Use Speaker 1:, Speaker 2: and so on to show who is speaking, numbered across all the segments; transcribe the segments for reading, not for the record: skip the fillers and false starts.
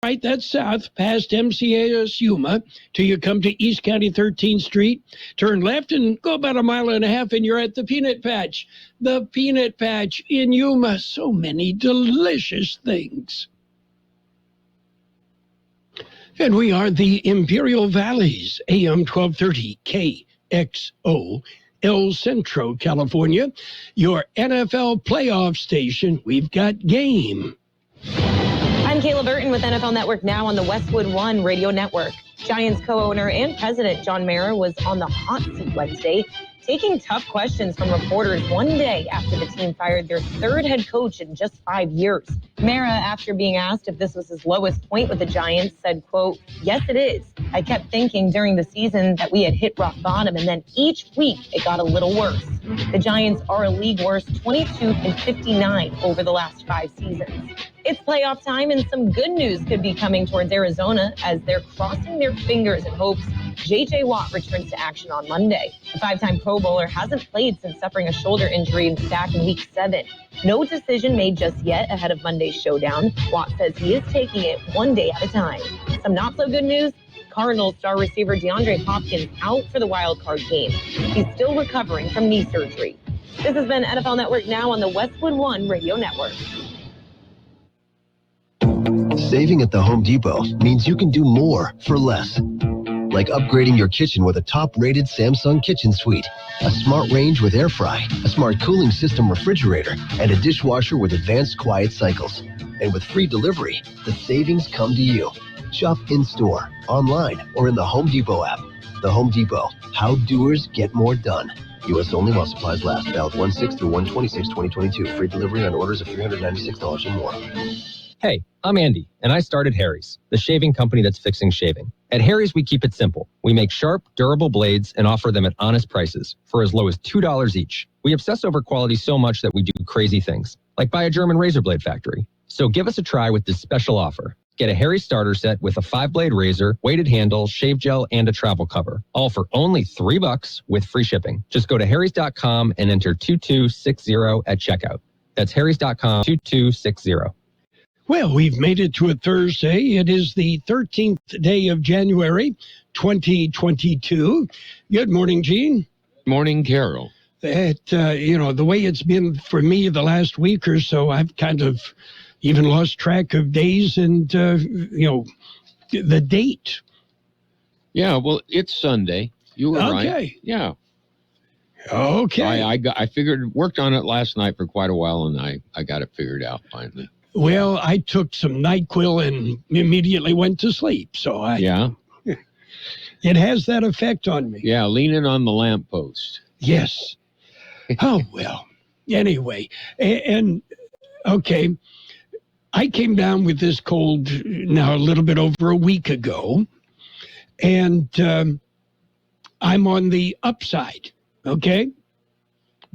Speaker 1: Right, that's south past MCAS Yuma till you come to East County 13th Street. Turn left and go about a mile and a half and you're at the Peanut Patch. The Peanut Patch in Yuma. So many delicious things. And we are the Imperial Valleys, AM 1230 KXO, El Centro, California. Your NFL playoff station. We've got game.
Speaker 2: I'm Kayla Burton with NFL Network Now on the Westwood One Radio Network. Giants co-owner and president John Mara was on the hot seat Wednesday, taking tough questions from reporters one day after the team fired their third head coach in just 5 years. Mara, after being asked if this was his lowest point with the Giants, said, quote, "Yes, it is. I kept thinking during the season that we had hit rock bottom, and then each week it got a little worse. The Giants are a league worst 22-59 over the last 5 seasons. It's playoff time, and some good news could be coming towards Arizona as they're crossing their fingers in hopes J.J. Watt returns to action on Monday. The 5-time Pro Bowler hasn't played since suffering a shoulder injury back in Week 7. No decision made just yet ahead of Monday's showdown. Watt says he is taking it one day at a time. Some not-so-good news. Cardinals star receiver DeAndre Hopkins out for the wild card game. He's still recovering from knee surgery. This has been NFL Network Now on the Westwood One Radio Network.
Speaker 3: Saving at the Home Depot means you can do more for less. Like upgrading your kitchen with a top-rated Samsung kitchen suite, a smart range with air fry, a smart cooling system refrigerator, and a dishwasher with advanced quiet cycles. And with free delivery, the savings come to you. Shop in-store, online, or in the Home Depot app. The Home Depot. How doers get more done. U.S. only while supplies last. Valid 1/6 through 1/26/2022. Free delivery on orders of $396 or more.
Speaker 4: Hey, I'm Andy, and I started Harry's, the shaving company that's fixing shaving. At Harry's, we keep it simple. We make sharp, durable blades and offer them at honest prices for as low as $2 each. We obsess over quality so much that we do crazy things, like buy a German razor blade factory. So give us a try with this special offer. Get a Harry's starter set with a 5-blade razor, weighted handle, shave gel, and a travel cover. All for only $3 with free shipping. Just go to harrys.com and enter 2260 at checkout. That's harrys.com 2260.
Speaker 1: Well, we've made it to a Thursday. It is the 13th day of January, 2022. Good morning, Gene.
Speaker 5: Morning, Carroll.
Speaker 1: That, the way it's been for me the last week or so, I've kind of even lost track of days and, the date.
Speaker 5: Yeah, well, it's Sunday. You were right.
Speaker 1: Okay.
Speaker 5: Yeah.
Speaker 1: Okay.
Speaker 5: I figured, worked on it last night for quite a while, and I got it figured out finally.
Speaker 1: Well, I took some NyQuil and immediately went to sleep. So it has that effect on me.
Speaker 5: Yeah, leaning on the lamppost.
Speaker 1: Yes. Oh, well. Anyway, and okay, I came down with this cold now a little bit over a week ago, and I'm on the upside, okay?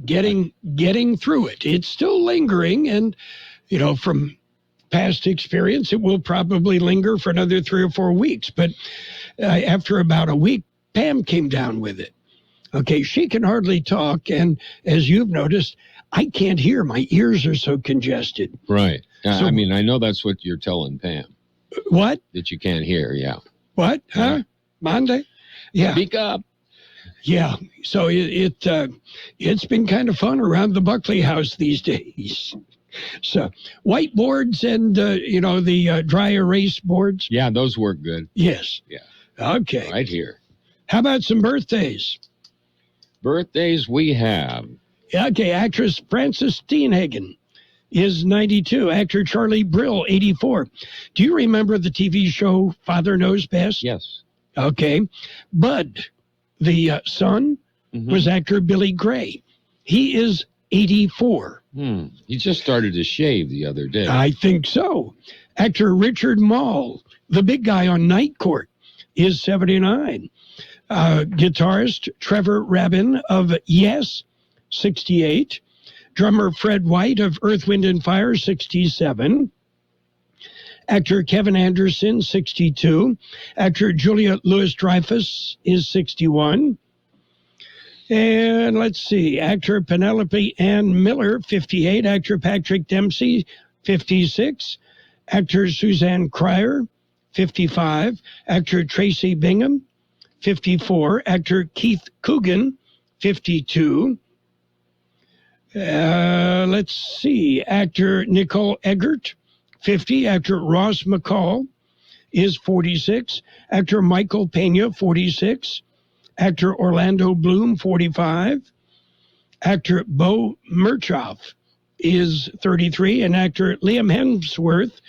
Speaker 1: Getting through it. It's still lingering, and from past experience, it will probably linger for another 3 or 4 weeks. But after about a week, Pam came down with it. Okay, she can hardly talk. And as you've noticed, I can't hear. My ears are so congested.
Speaker 5: Right.
Speaker 1: So,
Speaker 5: I know that's what you're telling Pam.
Speaker 1: What?
Speaker 5: That you can't hear, yeah.
Speaker 1: What? Huh? Monday? Yeah.
Speaker 5: Speak up.
Speaker 1: Yeah. So it's been kind of fun around the Buckley house these days. So whiteboards and, the dry erase boards.
Speaker 5: Yeah, those work good.
Speaker 1: Yes.
Speaker 5: Yeah.
Speaker 1: Okay.
Speaker 5: Right here.
Speaker 1: How about some birthdays?
Speaker 5: Birthdays we have.
Speaker 1: Okay, actress Frances Steenhagen is 92. Actor Charlie Brill, 84. Do you remember the TV show Father Knows Best?
Speaker 5: Yes.
Speaker 1: Okay. Bud, the son, was actor Billy Gray. He is 84.
Speaker 5: He just started to shave the other day.
Speaker 1: I think so. Actor Richard Mall, the big guy on Night Court, is 79. Guitarist Trevor Rabin of Yes, 68. Drummer Fred White of Earth, Wind & Fire, 67. Actor Kevin Anderson, 62. Actor Julia Louis-Dreyfus is 61. And let's see, actor Penelope Ann Miller, 58. Actor Patrick Dempsey, 56. Actor Suzanne Cryer, 55. Actor Tracy Bingham, 54. Actor Keith Coogan, 52. Let's see. Actor Nicole Eggert, 50. Actor Ross McCall is 46. Actor Michael Pena, 46. Actor Orlando Bloom, 45. Actor Bo Murchoff is 33. And actor Liam Hemsworth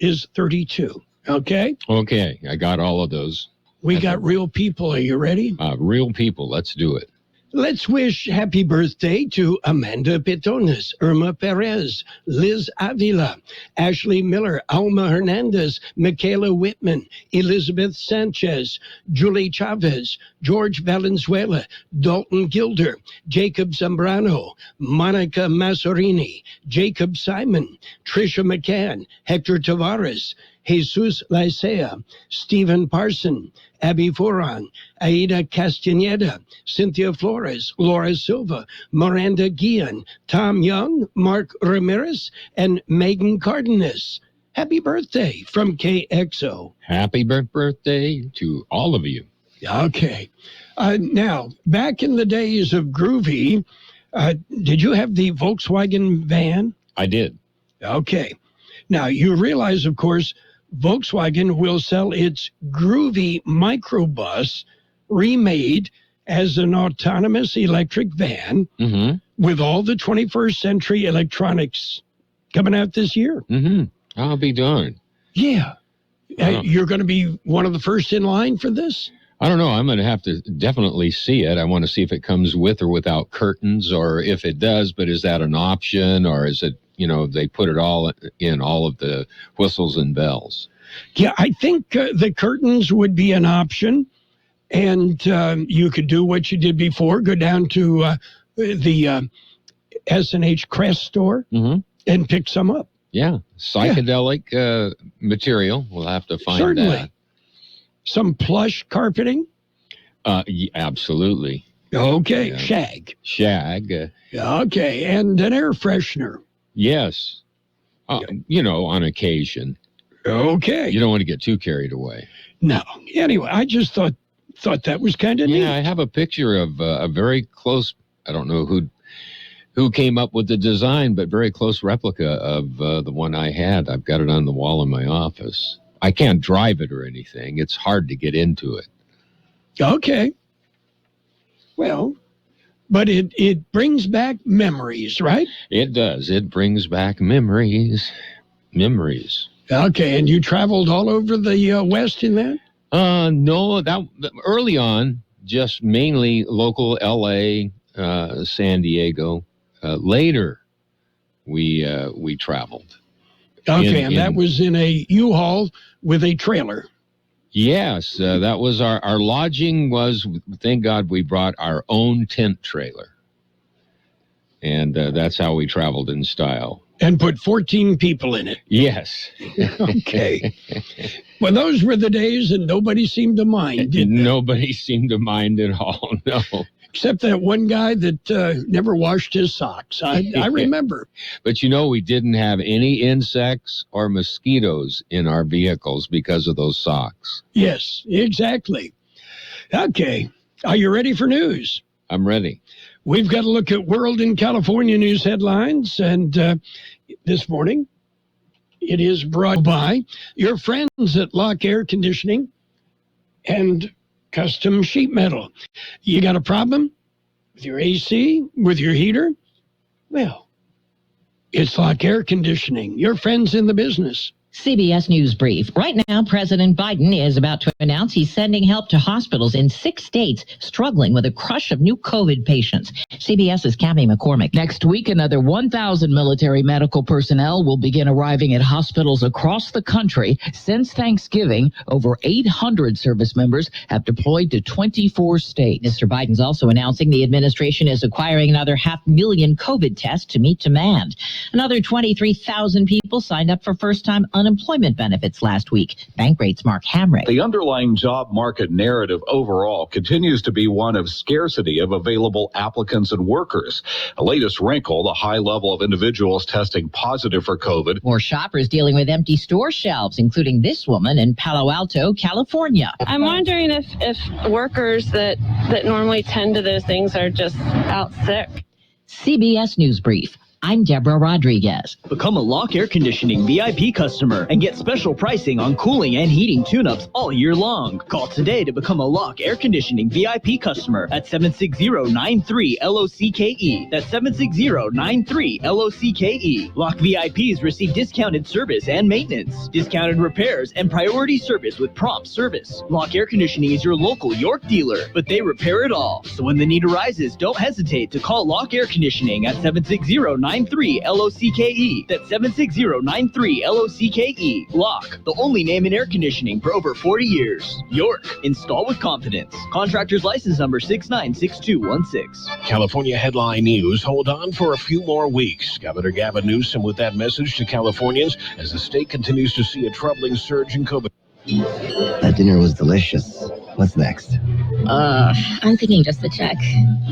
Speaker 1: is 32. Okay?
Speaker 5: Okay, I got all of those.
Speaker 1: We got real people. Are you ready?
Speaker 5: Real people. Let's do it.
Speaker 1: Let's wish happy birthday to Amanda Pitones, Irma Perez, Liz Avila, Ashley Miller, Alma Hernandez, Michaela Whitman, Elizabeth Sanchez, Julie Chavez, George Valenzuela, Dalton Gilder, Jacob Zambrano, Monica Massorini, Jacob Simon, Trisha McCann, Hector Tavares, Jesus Lycea, Stephen Parson, Abby Foran, Aida Castaneda, Cynthia Flores, Laura Silva, Miranda Guillen, Tom Young, Mark Ramirez, and Megan Cardenas. Happy birthday from KXO.
Speaker 5: Happy birthday to all of you.
Speaker 1: Okay. Now, back in the days of Groovy, did you have the Volkswagen van?
Speaker 5: I did.
Speaker 1: Okay. Now, you realize, of course, Volkswagen will sell its Groovy microbus remade as an autonomous electric van with all the 21st century electronics coming out this year.
Speaker 5: I'll be darned.
Speaker 1: Yeah. You're going to be one of the first in line for this?
Speaker 5: I don't know. I'm going to have to definitely see it. I want to see if it comes with or without curtains, or if it does, but is that an option, or is it, they put it all in, all of the whistles and bells?
Speaker 1: Yeah, I think the curtains would be an option, and you could do what you did before, go down to the S&H Crest store and pick some up.
Speaker 5: Yeah, psychedelic material. We'll have to find
Speaker 1: Certainly.
Speaker 5: that.
Speaker 1: Some plush carpeting?
Speaker 5: Absolutely.
Speaker 1: Okay,
Speaker 5: Yeah. Shag.
Speaker 1: Okay, and an air freshener.
Speaker 5: Yes. On occasion.
Speaker 1: Okay.
Speaker 5: You don't want to get too carried away.
Speaker 1: No. Anyway, I just thought that was kind of neat.
Speaker 5: Yeah, I have a picture of a very close, I don't know who came up with the design, but very close replica of the one I had. I've got it on the wall in my office. I can't drive it or anything. It's hard to get into it. Okay.
Speaker 1: Well, but it brings back memories, right?
Speaker 5: It does. It brings back memories. Memories.
Speaker 1: Okay, and you traveled all over the West in that?
Speaker 5: No, that early on, just mainly local L.A., San Diego. Later, we traveled.
Speaker 1: Okay, and that was in a U-Haul with a trailer.
Speaker 5: Yes, that was our lodging was, thank God we brought our own tent trailer. And that's how we traveled in style.
Speaker 1: And put 14 people in it.
Speaker 5: Yes.
Speaker 1: Okay. Well, those were the days, and nobody seemed to mind, did they?
Speaker 5: Nobody seemed to mind at all, no.
Speaker 1: Except that one guy that never washed his socks. I remember.
Speaker 5: But we didn't have any insects or mosquitoes in our vehicles because of those socks.
Speaker 1: Yes, exactly. Okay. Are you ready for news?
Speaker 5: I'm ready.
Speaker 1: We've got to look at World and California news headlines. And this morning, it is brought by your friends at Lock Air Conditioning and Custom Sheet Metal. You got a problem with your AC, with your heater? Well, it's Lock Air Conditioning. Your friends in the business.
Speaker 6: CBS News Brief. Right now, President Biden is about to announce he's sending help to hospitals in 6 states struggling with a crush of new COVID patients. CBS's Cammie McCormick.
Speaker 7: Next week, another 1,000 military medical personnel will begin arriving at hospitals across the country. Since Thanksgiving, over 800 service members have deployed to 24 states.
Speaker 6: Mr. Biden's also announcing the administration is acquiring another 500,000 COVID tests to meet demand. Another 23,000 people signed up for first-time unemployment benefits last week. Bankrate's Mark Hamrick.
Speaker 8: The underlying job market narrative overall continues to be one of scarcity of available applicants and workers. The latest wrinkle, the high level of individuals testing positive for COVID.
Speaker 6: More shoppers dealing with empty store shelves, including this woman in Palo Alto, California.
Speaker 9: I'm wondering if workers that normally tend to those things are just out sick.
Speaker 6: CBS News Brief. I'm Deborah Rodriguez.
Speaker 10: Become a Lock Air Conditioning VIP customer and get special pricing on cooling and heating tune-ups all year long. Call today to become a Lock Air Conditioning VIP customer at 760-93-LOCKE. That's 760-93-LOCKE. Lock VIPs receive discounted service and maintenance, discounted repairs, and priority service with prompt service. Lock Air Conditioning is your local York dealer, but they repair it all. So when the need arises, don't hesitate to call Lock Air Conditioning at 760-93-LOCKE. That's 760-93-LOCKE. Lock, the only name in air conditioning for over 40 years. York, install with confidence. Contractor's license number 696216.
Speaker 11: California headline news. Hold on for a few more weeks. Governor Gavin Newsom with that message to Californians as the state continues to see a troubling surge in COVID.
Speaker 3: That dinner was delicious. What's next?
Speaker 12: I'm thinking just the check.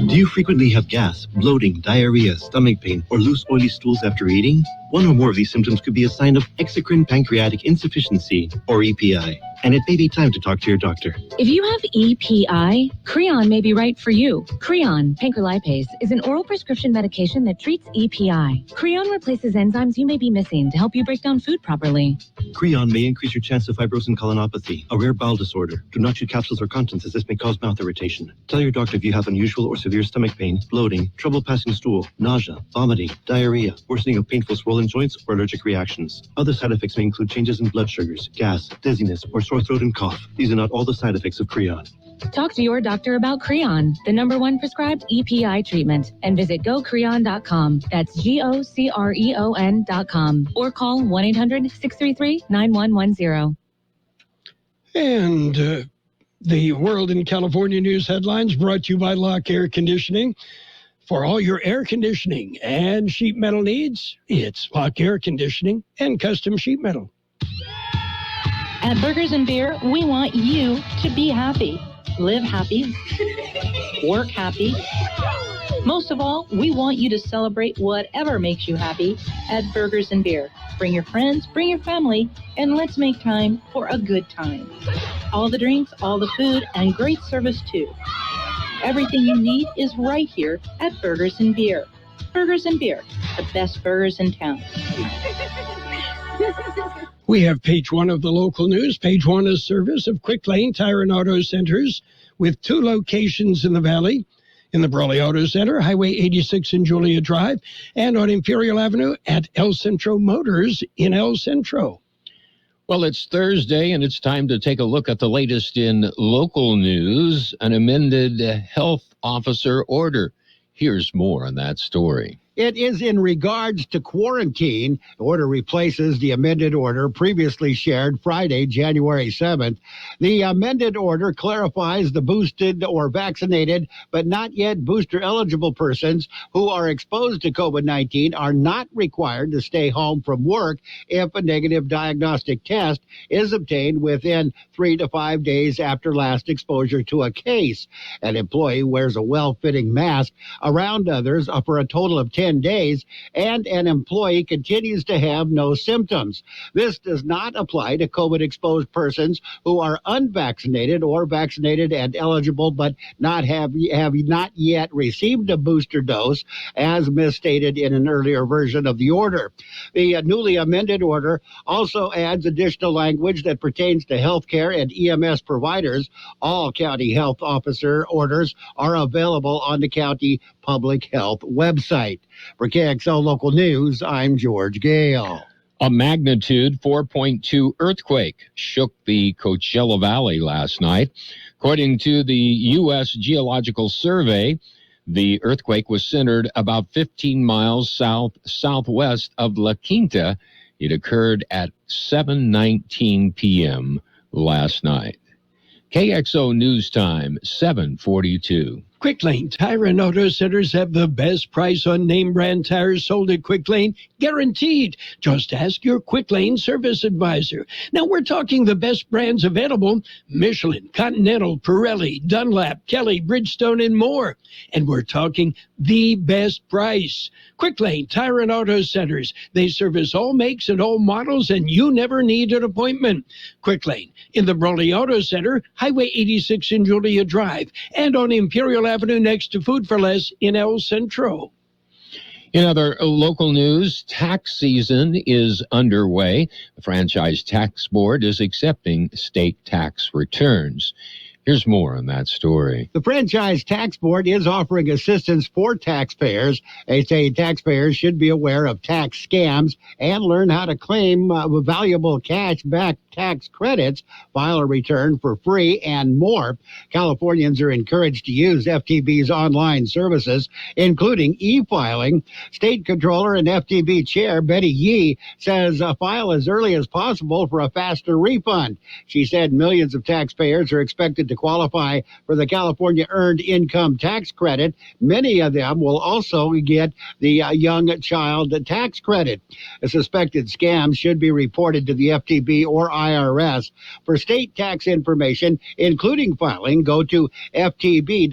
Speaker 3: Do you frequently have gas, bloating, diarrhea, stomach pain, or loose oily stools after eating? One or more of these symptoms could be a sign of exocrine pancreatic insufficiency, or EPI, and it may be time to talk to your doctor.
Speaker 12: If you have EPI, Creon may be right for you. Creon, pancrelipase, is an oral prescription medication that treats EPI. Creon replaces enzymes you may be missing to help you break down food properly.
Speaker 3: Creon may increase your chance of fibrosis colonopathy, a rare bowel disorder. Do not chew capsules or contents as this may cause mouth irritation. Tell your doctor if you have unusual or severe stomach pain, bloating, trouble passing stool, nausea, vomiting, diarrhea, worsening of painful swollen joints, or allergic reactions. Other side effects may include changes in blood sugars, gas, dizziness, or sore throat and cough. These are not all the side effects of Creon.
Speaker 12: Talk to your doctor about Creon, the #1 prescribed EPI treatment, and visit gocreon.com. That's GOCREON.com. Or call 1-800-633-9110.
Speaker 1: And the World in California news headlines brought to you by Lock Air Conditioning. For all your air conditioning and sheet metal needs, it's Lock Air Conditioning and custom sheet metal.
Speaker 13: At Burgers and Beer, we want you to be happy, live happy, work happy. Most of all, we want you to celebrate whatever makes you happy at Burgers and Beer. Bring your friends, bring your family, and let's make time for a good time. All the drinks, all the food, and great service too. Everything you need is right here at Burgers and Beer. Burgers and Beer, the best burgers in town.
Speaker 1: We have page 1 of the local news. Page 1 is service of Quick Lane Tire and Auto Centers with 2 locations in the Valley, in the Brawley Auto Center, Highway 86 in Julia Drive, and on Imperial Avenue at El Centro Motors in El Centro.
Speaker 5: Well, it's Thursday, and it's time to take a look at the latest in local news, an amended health officer order. Here's more on that story.
Speaker 14: It is in regards to quarantine. The order replaces the amended order previously shared Friday, January 7th. The amended order clarifies the boosted or vaccinated but not yet booster-eligible persons who are exposed to COVID-19 are not required to stay home from work if a negative diagnostic test is obtained within 3 to 5 days after last exposure to a case. An employee wears a well-fitting mask around others for a total of 10 days, and an employee continues to have no symptoms. This does not apply to COVID-exposed persons who are unvaccinated or vaccinated and eligible but have not yet received a booster dose, as misstated in an earlier version of the order. The newly amended order also adds additional language that pertains to healthcare and EMS providers. All county health officer orders are available on the county public health website. For KXO Local News, I'm George Gale.
Speaker 5: A magnitude 4.2 earthquake shook the Coachella Valley last night. According to the U.S. Geological Survey, the earthquake was centered about 15 miles southwest of La Quinta. It occurred at 7:19 p.m. last night. KXO News Time, 7:42.
Speaker 1: Quick Lane Tire and Auto Centers have the best price on name brand tires sold at Quick Lane, guaranteed. Just ask your Quick Lane service advisor. Now we're talking the best brands available: Michelin, Continental, Pirelli, Dunlap, Kelly, Bridgestone, and more. And we're talking the best price. Quick Lane Tire and Auto Centers. They service all makes and all models, and you never need an appointment. Quick Lane in the Brawley Auto Center, Highway 86 in Julia Drive, and on Imperial Avenue next to Food for Less in El Centro.
Speaker 5: In other local news, tax season is underway. The Franchise Tax Board is accepting state tax returns. Here's more on that story.
Speaker 14: The Franchise Tax Board is offering assistance for taxpayers. They say taxpayers should be aware of tax scams and learn how to claim valuable cash-back tax credits, file a return for free, and more. Californians are encouraged to use FTB's online services, including e-filing. State Controller and FTB Chair Betty Yee says file as early as possible for a faster refund. She said millions of taxpayers are expected to qualify for the California Earned Income Tax Credit. Many of them will also get the Young Child Tax Credit. A suspected scam should be reported to the FTB or IRS. For state tax information, including filing, go to ftb.ca.gov.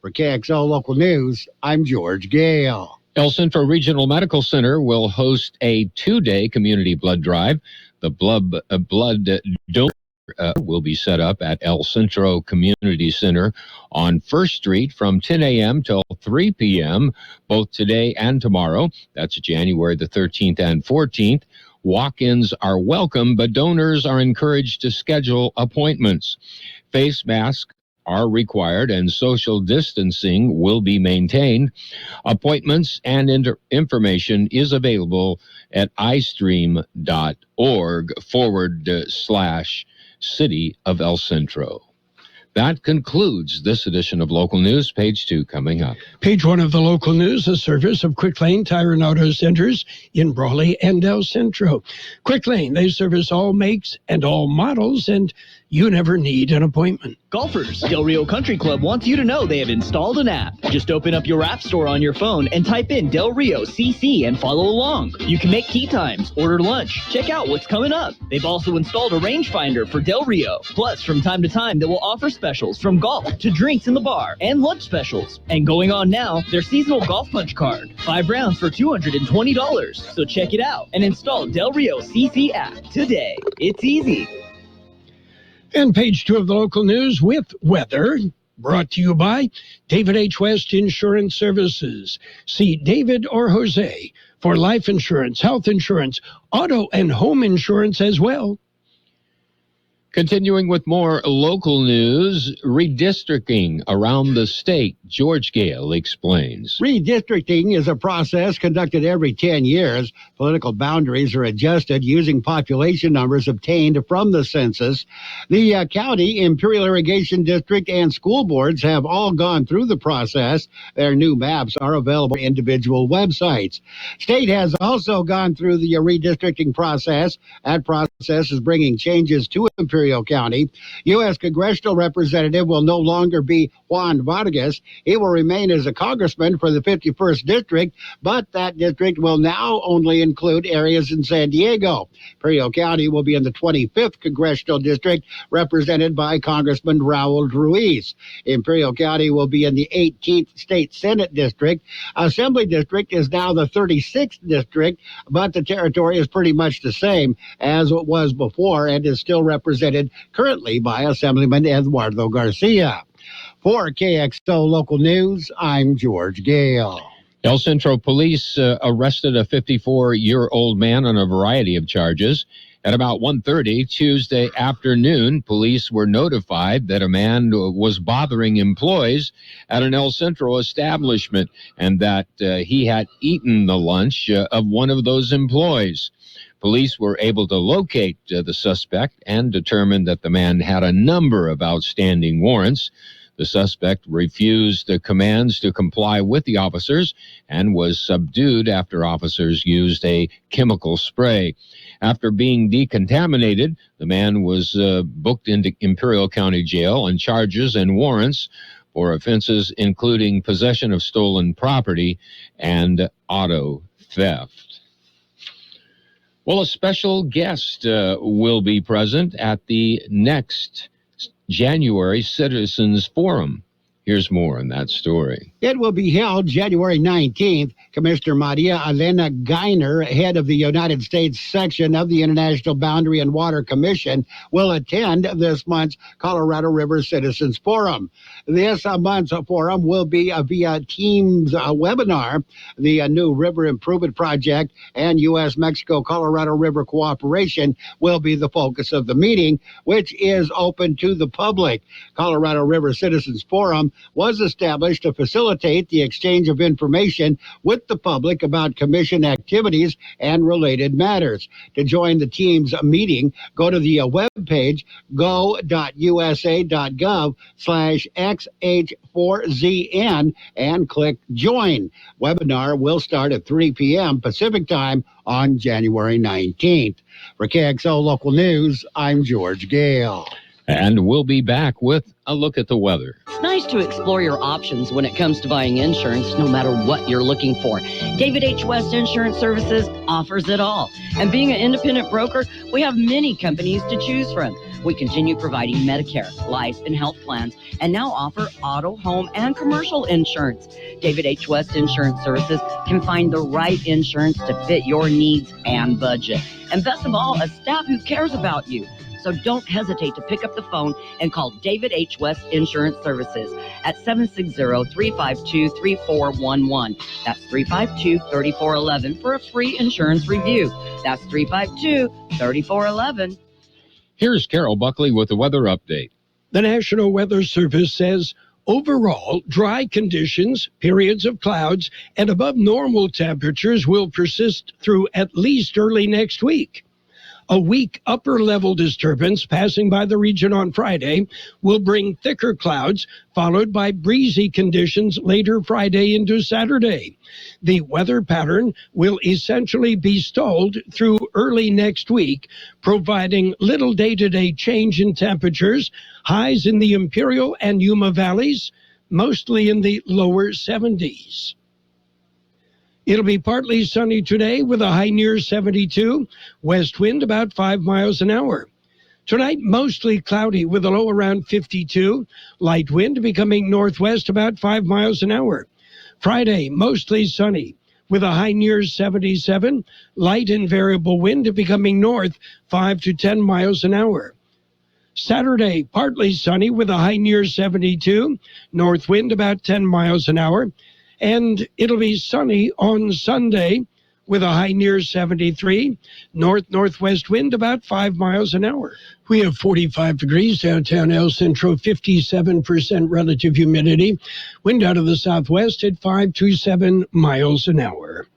Speaker 14: For KXO Local News, I'm George Gale.
Speaker 5: El Centro Regional Medical Center will host a 2-day community blood drive. The blood donor will be set up at El Centro Community Center on 1st Street from 10 a.m. till 3 p.m., both today and tomorrow. That's January the 13th and 14th. Walk-ins are welcome, but donors are encouraged to schedule appointments. Face masks are required and social distancing will be maintained. Appointments and information is available at istream.org/City of El Centro. That concludes this edition of Local News. Page 2 coming up.
Speaker 1: Page 1 of the local news, a service of Quick Lane Tire and Auto Centers in Brawley and El Centro. Quick Lane, they service all makes and all models, and you never need an appointment.
Speaker 10: Golfers, Del Rio Country Club wants you to know they have installed an app. Just open up your app store on your phone and type in Del Rio CC and follow along. You can make key times, order lunch, check out what's coming up. They've also installed a rangefinder for Del Rio. Plus, from time to time, they will offer specials from golf to drinks in the bar and lunch specials. And going on now, their seasonal golf punch card. 5 rounds for $220. So check it out and install Del Rio CC app today. It's easy.
Speaker 1: And page 2 of the local news with weather, brought to you by David H. West Insurance Services. See David or Jose for life insurance, health insurance, auto and home insurance as well.
Speaker 5: Continuing with more local news, redistricting around the state. George Gale explains.
Speaker 14: Redistricting is a process conducted every 10 years. Political boundaries are adjusted using population numbers obtained from the census. The county, Imperial Irrigation District, and school boards have all gone through the process. Their new maps are available on individual websites. State has also gone through the redistricting process. That process is bringing changes to Imperial County. U.S. Congressional Representative will no longer be Juan Vargas. He will remain as a congressman for the 51st District, but that district will now only include areas in San Diego. Imperial County will be in the 25th Congressional District, represented by Congressman Raul Ruiz. Imperial County will be in the 18th State Senate District. Assembly District is now the 36th District, but the territory is pretty much the same as it was before and is still represented currently by Assemblyman Eduardo Garcia. For KXO Local News, I'm George Gale.
Speaker 5: El Centro Police arrested a 54-year-old man on a variety of charges. At about 1:30 Tuesday afternoon, police were notified that a man was bothering employees at an El Centro establishment and that he had eaten the lunch of one of those employees. Police were able to locate the suspect and determined that the man had a number of outstanding warrants. The suspect refused the commands to comply with the officers and was subdued after officers used a chemical spray. After being decontaminated, the man was booked into Imperial County Jail on charges and warrants for offenses including possession of stolen property and auto theft. Well, a special guest will be present at the next January Citizens Forum. Here's more on that story.
Speaker 14: It will be held January 19th. Commissioner Maria Elena Geiner, head of the United States section of the International Boundary and Water Commission, will attend this month's Colorado River Citizens Forum. This month's forum will be via Teams webinar. The new River Improvement Project and U.S.-Mexico-Colorado River Cooperation will be the focus of the meeting, which is open to the public. Colorado River Citizens Forum was established to facilitate the exchange of information with the public about commission activities and related matters. To join the team's meeting, go to the webpage go.usa.gov/XH4ZN and click Join. Webinar will start at 3 p.m. Pacific Time on January 19th. For KXO Local News, I'm George Gale.
Speaker 5: And we'll be back with a look at the weather.
Speaker 15: It's nice to explore your options when it comes to buying insurance, no matter what you're looking for. David H. West Insurance Services offers it all. And being an independent broker, we have many companies to choose from. We continue providing Medicare, life, and health plans, and now offer auto, home, and commercial insurance. David H. West Insurance Services can find the right insurance to fit your needs and budget. And best of all, a staff who cares about you. So don't hesitate to pick up the phone and call David H. West Insurance Services at 760-352-3411. That's 352-3411 for a free insurance review. That's 352-3411.
Speaker 5: Here's Carroll Buckley with the weather update.
Speaker 1: The National Weather Service says overall dry conditions, periods of clouds, and above normal temperatures will persist through at least early next week. A weak upper-level disturbance passing by the region on Friday will bring thicker clouds, followed by breezy conditions later Friday into Saturday. The weather pattern will essentially be stalled through early next week, providing little day-to-day change in temperatures, highs in the Imperial and Yuma valleys, mostly in the lower 70s. It'll be partly sunny today with a high near 72, west wind about 5 miles an hour. Tonight, mostly cloudy with a low around 52, light wind becoming northwest about 5 miles an hour. Friday, mostly sunny with a high near 77, light and variable wind becoming north 5 to 10 miles an hour. Saturday, partly sunny with a high near 72, north wind about 10 miles an hour. And it'll be sunny on Sunday with a high near 73, north-northwest wind about 5 miles an hour. We have 45 degrees downtown El Centro, 57% relative humidity, wind out of the southwest at 5 to 7 miles an hour.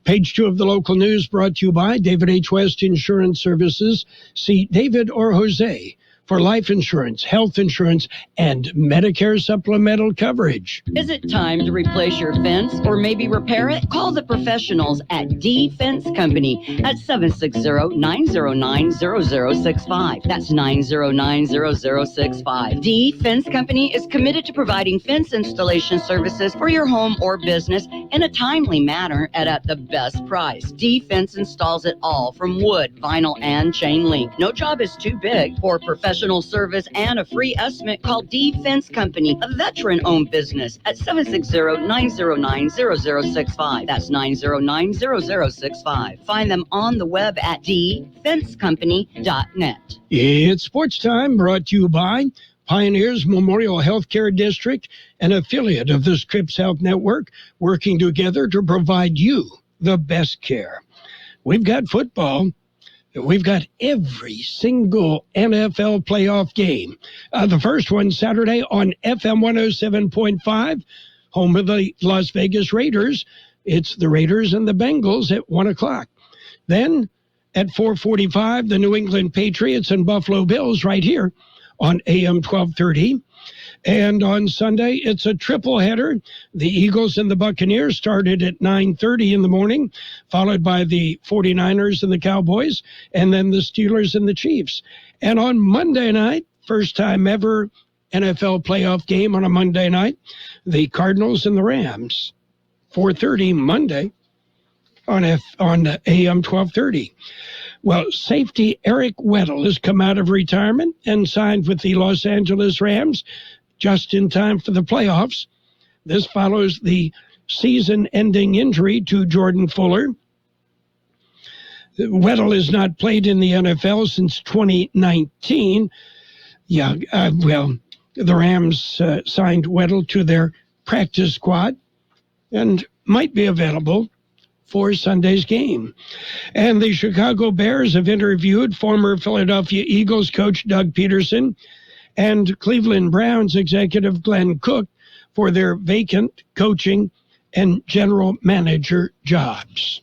Speaker 1: Page 2 of the local news brought to you by David H. West Insurance Services. See David or Jose for life insurance, health insurance, and Medicare supplemental coverage.
Speaker 15: Is it time to replace your fence or maybe repair it? Call the professionals at D Fence Company at 760-909-0065. That's 909-0065. D Fence Company is committed to providing fence installation services for your home or business in a timely manner and at the best price. D Fence installs it all from wood, vinyl, and chain link. No job is too big. For professional service and a free estimate, call D Fence Company, a veteran-owned business, at 760-909-0065. That's 909-0065. Find them on the web at dfencecompany.net.
Speaker 1: It's sports time, brought to you by Pioneers Memorial Healthcare District, an affiliate of the Scripps Health Network, working together to provide you the best care. We've got football. We've got every single NFL playoff game. The first one Saturday on FM 107.5, home of the Las Vegas Raiders. It's the Raiders and the Bengals at 1 o'clock. Then at 4:45, the New England Patriots and Buffalo Bills right here on AM 1230. And on Sunday, it's a triple header. The Eagles and the Buccaneers started at 9:30 in the morning, followed by the 49ers and the Cowboys, and then the Steelers and the Chiefs. And on Monday night, first time ever NFL playoff game on a Monday night, the Cardinals and the Rams, 4:30 Monday on AM 1230. Well, safety Eric Weddle has come out of retirement and signed with the Los Angeles Rams just in time for the playoffs. This follows the season-ending injury to Jordan Fuller. Weddle has not played in the NFL since 2019. The Rams signed Weddle to their practice squad and might be available for Sunday's game. And the Chicago Bears have interviewed former Philadelphia Eagles coach Doug Peterson and Cleveland Browns executive Glenn Cook for their vacant coaching and general manager jobs.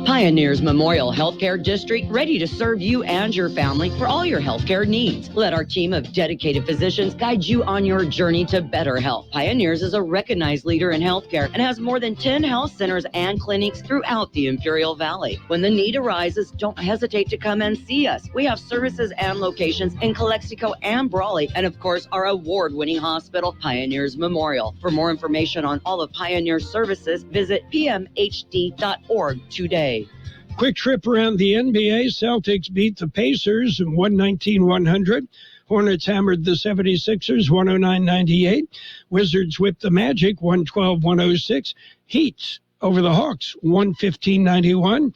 Speaker 15: Pioneers Memorial Healthcare District, ready to serve you and your family for all your healthcare needs. Let our team of dedicated physicians guide you on your journey to better health. Pioneers is a recognized leader in healthcare and has more than 10 health centers and clinics throughout the Imperial Valley. When the need arises, don't hesitate to come and see us. We have services and locations in Calexico and Brawley, and of course, our award-winning hospital, Pioneers Memorial. For more information on all of Pioneer's services, visit pmhd.org today.
Speaker 1: Quick trip around the NBA. Celtics beat the Pacers 119-100. Hornets hammered the 76ers 109-98. Wizards whipped the Magic 112-106. Heat over the Hawks 115-91.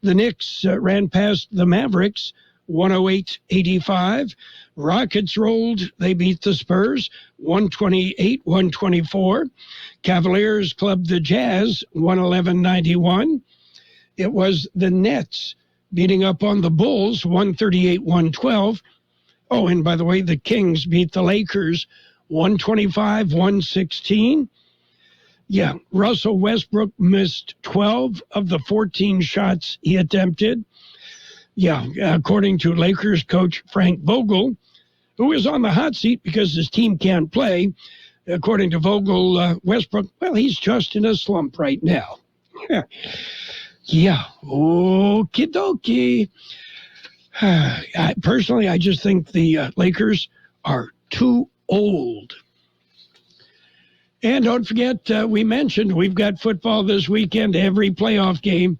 Speaker 1: The Knicks ran past the Mavericks 108-85. Rockets rolled. They beat the Spurs 128-124. Cavaliers clubbed the Jazz 111-91. It was the Nets beating up on the Bulls 138-112. Oh, and by the way, the Kings beat the Lakers 125-116. Yeah, Russell Westbrook missed 12 of the 14 shots he attempted. Yeah, according to Lakers coach Frank Vogel, who is on the hot seat because his team can't play. According to Vogel, Westbrook, well, he's just in a slump right now. Yeah, okie dokie. Personally, I just think the Lakers are too old. And don't forget, we mentioned we've got football this weekend. Every playoff game,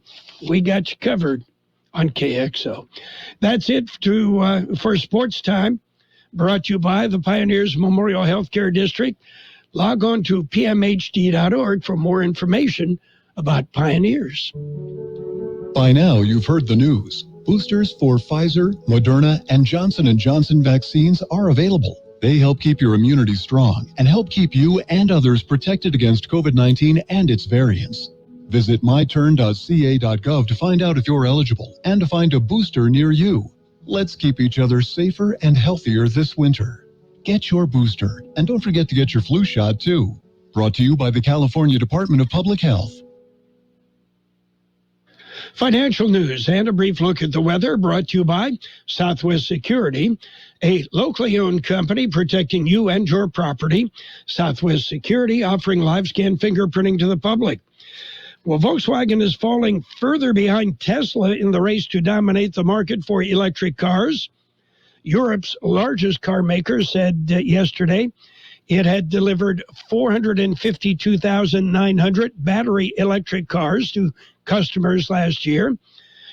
Speaker 1: we got you covered on KXO. That's it for Sports Time, brought to you by the Pioneers Memorial Healthcare District. Log on to pmhd.org for more information about Pioneers.
Speaker 16: By now, you've heard the news. Boosters for Pfizer, Moderna, and Johnson & Johnson vaccines are available. They help keep your immunity strong and help keep you and others protected against COVID-19 and its variants. Visit myturn.ca.gov to find out if you're eligible and to find a booster near you. Let's keep each other safer and healthier this winter. Get your booster, and don't forget to get your flu shot, too. Brought to you by the California Department of Public Health.
Speaker 1: Financial news and a brief look at the weather brought to you by Southwest Security, a locally owned company protecting you and your property. Southwest Security offering live scan fingerprinting to the public. Well, Volkswagen is falling further behind Tesla in the race to dominate the market for electric cars. Europe's largest car maker said yesterday it had delivered 452,900 battery electric cars to customers last year,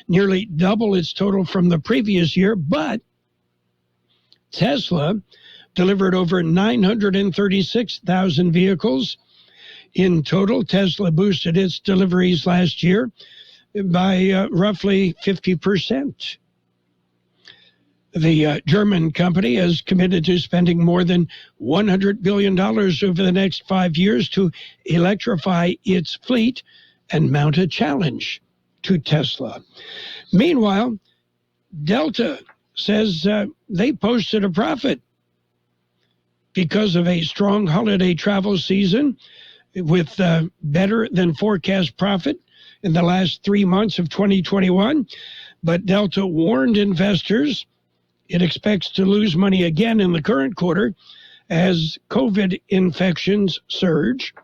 Speaker 1: nearly double its total from the previous year. But Tesla delivered over 936,000 vehicles. In total, Tesla boosted its deliveries last year by roughly 50%. The German company is committed to spending more than $100 billion over the next 5 years to electrify its fleet and mount a challenge to Tesla. Meanwhile, Delta says they posted a profit because of a strong holiday travel season with better than forecast profit in the last 3 months of 2021. But Delta warned investors it expects to lose money again in the current quarter as COVID infections surge.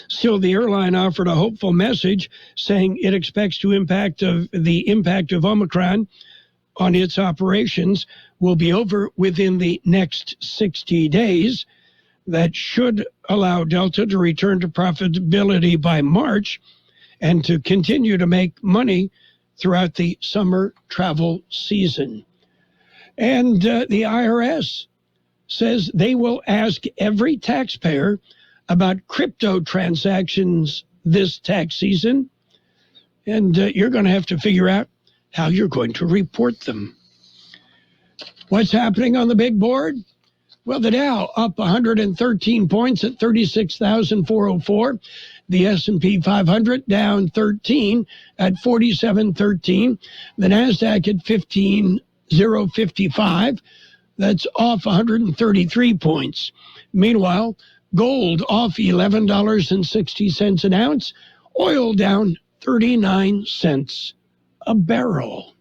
Speaker 1: Still, the airline offered a hopeful message saying it expects the impact of Omicron on its operations will be over within the next 60 days. That should allow Delta to return to profitability by March and to continue to make money throughout the summer travel season. And the IRS says they will ask every taxpayer about crypto transactions this tax season, and you're going to have to figure out how you're going to report them. What's happening on the big board? Well, the Dow up 113 points at 36,404. The S&P 500 down 13 at 4713. The NASDAQ at 15,055. That's off 133 points. Meanwhile, gold off $11.60 an ounce. Oil down 39 cents a barrel.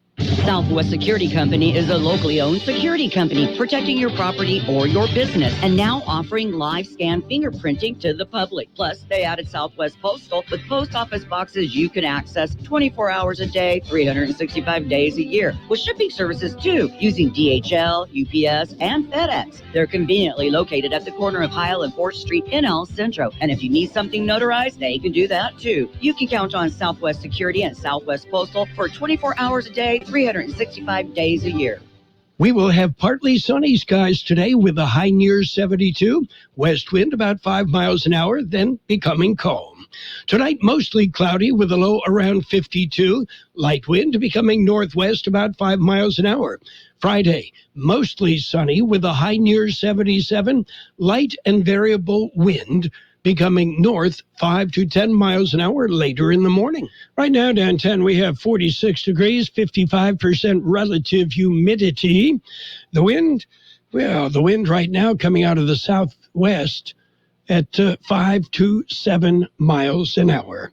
Speaker 15: Southwest Security Company is a locally owned security company protecting your property or your business and now offering live scan fingerprinting to the public. Plus, they added Southwest Postal with post office boxes you can access 24 hours a day, 365 days a year, with shipping services too, using DHL, UPS, and FedEx. They're conveniently located at the corner of Heil and 4th Street in El Centro. And if you need something notarized, they can do that too. You can count on Southwest Security and Southwest Postal for 24 hours a day, 365 days a year.
Speaker 1: We will have partly sunny skies today with a high near 72, west wind about 5 miles an hour, then becoming calm. Tonight, mostly cloudy with a low around 52, light wind becoming northwest about 5 miles an hour. Friday, mostly sunny with a high near 77, light and variable wind becoming north 5 to 10 miles an hour later in the morning. Right now downtown we have 46 degrees, 55% relative humidity. The wind right now coming out of the southwest at 5 to 7 miles an hour.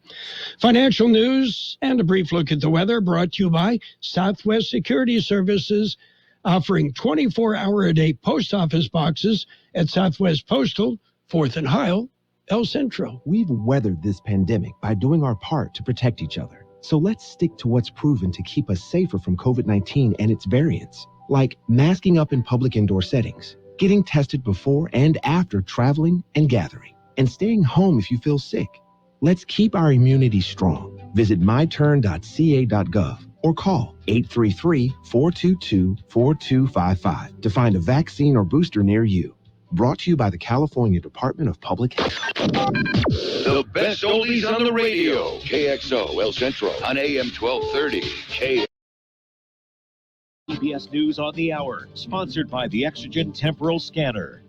Speaker 1: Financial news and a brief look at the weather brought to you by Southwest Security Services, offering 24-hour-a-day post office boxes at Southwest Postal, 4th and Heil, El Centro.
Speaker 17: We've weathered this pandemic by doing our part to protect each other. So let's stick to what's proven to keep us safer from COVID-19 and its variants, like masking up in public indoor settings, getting tested before and after traveling and gathering, and staying home if you feel sick. Let's keep our immunity strong. Visit myturn.ca.gov or call 833-422-4255 to find a vaccine or booster near you. Brought to you by the California Department of Public Health.
Speaker 18: The best oldies on the radio. KXO El Centro on AM 1230.
Speaker 11: CBS News on the Hour, sponsored by the Exogen Temporal Scanner.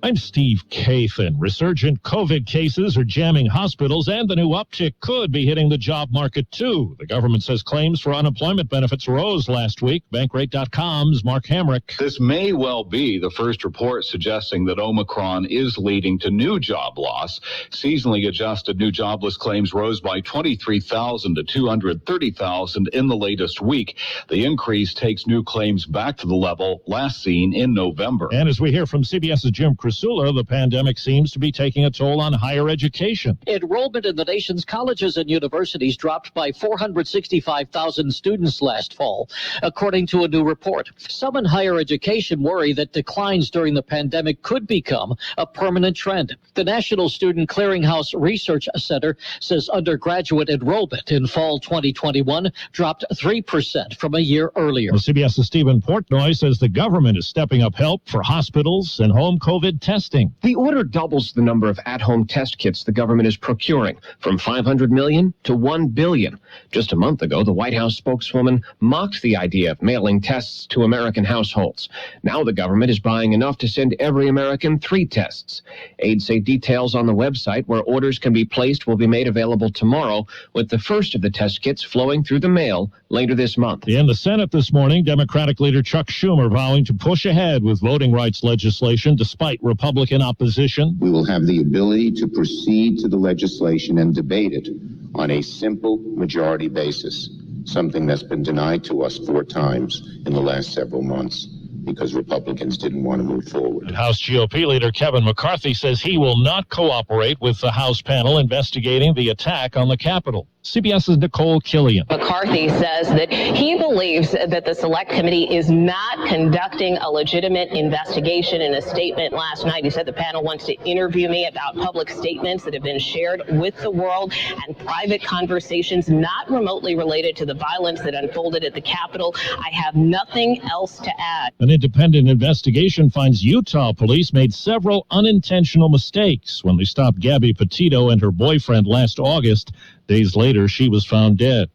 Speaker 11: I'm Steve Kathan. Resurgent COVID cases are jamming hospitals, and the new uptick could be hitting the job market, too. The government says claims for unemployment benefits rose last week. Bankrate.com's Mark Hamrick.
Speaker 8: This may well be the first report suggesting that Omicron is leading to new job loss. Seasonally adjusted new jobless claims rose by 23,000 to 230,000 in the latest week. The increase takes new claims back to the level last seen in November.
Speaker 11: And as we hear from CBS's Jim Crisula, the pandemic seems to be taking a toll on higher education.
Speaker 19: Enrollment in the nation's colleges and universities dropped by 465,000 students last fall, according to a new report. Some in higher education worry that declines during the pandemic could become a permanent trend. The National Student Clearinghouse Research Center says undergraduate enrollment in fall 2021 dropped 3% from a year earlier.
Speaker 11: Well, CBS's Stephen Portnoy says the government is stepping up help for hospitals and home COVID testing.
Speaker 20: The order doubles the number of at-home test kits the government is procuring, from 500 million to 1 billion. Just a month ago, the White House spokeswoman mocked the idea of mailing tests to American households. Now the government is buying enough to send every American 3 tests. Aides say details on the website where orders can be placed will be made available tomorrow, with the first of the test kits flowing through the mail later this month.
Speaker 11: In the Senate this morning, Democratic leader Chuck Schumer vowing to push ahead with voting rights legislation despite Republican opposition.
Speaker 21: We will have the ability to proceed to the legislation and debate it on a simple majority basis, something that's been denied to us 4 times in the last several months. because Republicans didn't want to move forward.
Speaker 11: House GOP leader Kevin McCarthy says he will not cooperate with the House panel investigating the attack on the Capitol. CBS's Nicole Killian.
Speaker 2: McCarthy says that he believes that the Select Committee is not conducting a legitimate investigation. In a statement last night, he said the panel wants to interview me about public statements that have been shared with the world and private conversations not remotely related to the violence that unfolded at the Capitol. I have nothing else to add.
Speaker 11: An independent investigation finds Utah police made several unintentional mistakes when they stopped Gabby Petito and her boyfriend last August. Days later, she was found dead.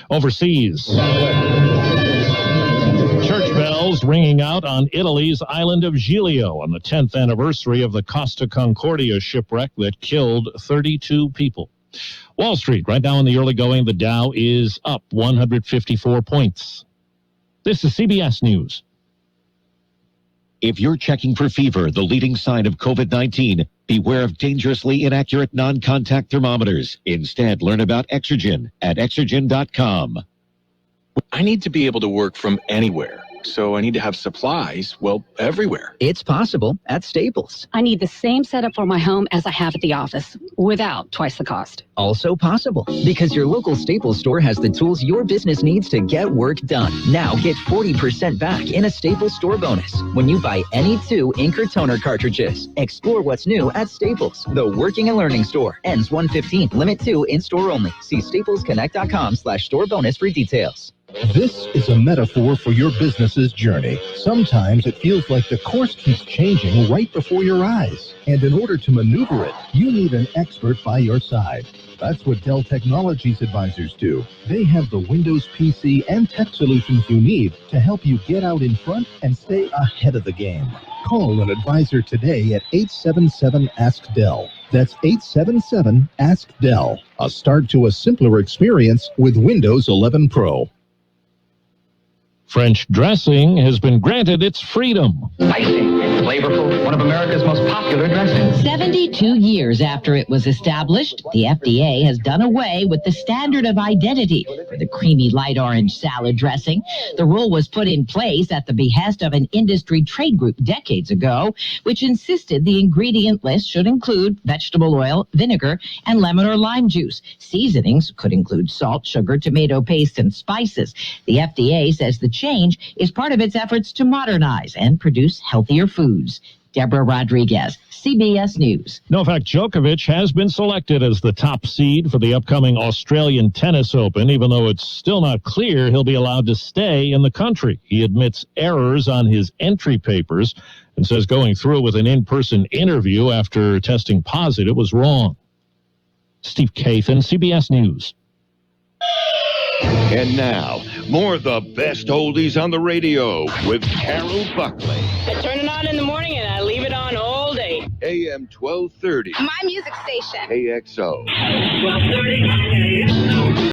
Speaker 11: Overseas, church bells ringing out on Italy's island of Giglio on the 10th anniversary of the Costa Concordia shipwreck that killed 32 people. Wall Street, right now in the early going, the Dow is up 154 points. This is CBS News.
Speaker 22: If you're checking for fever, the leading sign of COVID-19, beware of dangerously inaccurate non-contact thermometers. Instead, learn about Exergen at Exergen.com.
Speaker 23: I need to be able to work from anywhere, so I need to have supplies, well, everywhere.
Speaker 24: It's possible at Staples.
Speaker 25: I need the same setup for my home as I have at the office, without twice the cost.
Speaker 24: Also possible, because your local Staples store has the tools your business needs to get work done. Now get 40% back in a Staples store bonus when you buy any 2 ink or toner cartridges. Explore what's new at Staples, the working and learning store. Ends 1/15, limit 2 in-store only. See staplesconnect.com/store bonus for details.
Speaker 26: This is a metaphor for your business's journey. Sometimes it feels like the course keeps changing right before your eyes. And in order to maneuver it, you need an expert by your side. That's what Dell Technologies advisors do. They have the Windows PC and tech solutions you need to help you get out in front and stay ahead of the game. Call an advisor today at 877-ASK-DELL. That's 877-ASK-DELL. A start to a simpler experience with Windows 11 Pro.
Speaker 11: French dressing has been granted its freedom.
Speaker 27: Spicy, flavorful, one of America's most popular dressings.
Speaker 6: 72 years after it was established, the FDA has done away with the standard of identity for the creamy light orange salad dressing. The rule was put in place at the behest of an industry trade group decades ago, which insisted the ingredient list should include vegetable oil, vinegar, and lemon or lime juice. Seasonings could include salt, sugar, tomato paste, and spices. The FDA says the change is part of its efforts to modernize and produce healthier foods. Deborah Rodriguez, CBS News.
Speaker 11: Novak Djokovic has been selected as the top seed for the upcoming Australian Tennis Open, even though it's still not clear he'll be allowed to stay in the country. He admits errors on his entry papers and says going through with an in-person interview after testing positive was wrong. Steve Kathan, CBS News.
Speaker 18: And now, more of the best oldies on the radio with Carroll Buckley.
Speaker 9: I turn it on in the morning and I leave it on all day.
Speaker 18: AM 1230.
Speaker 28: My music station.
Speaker 18: KXO.
Speaker 28: 1230.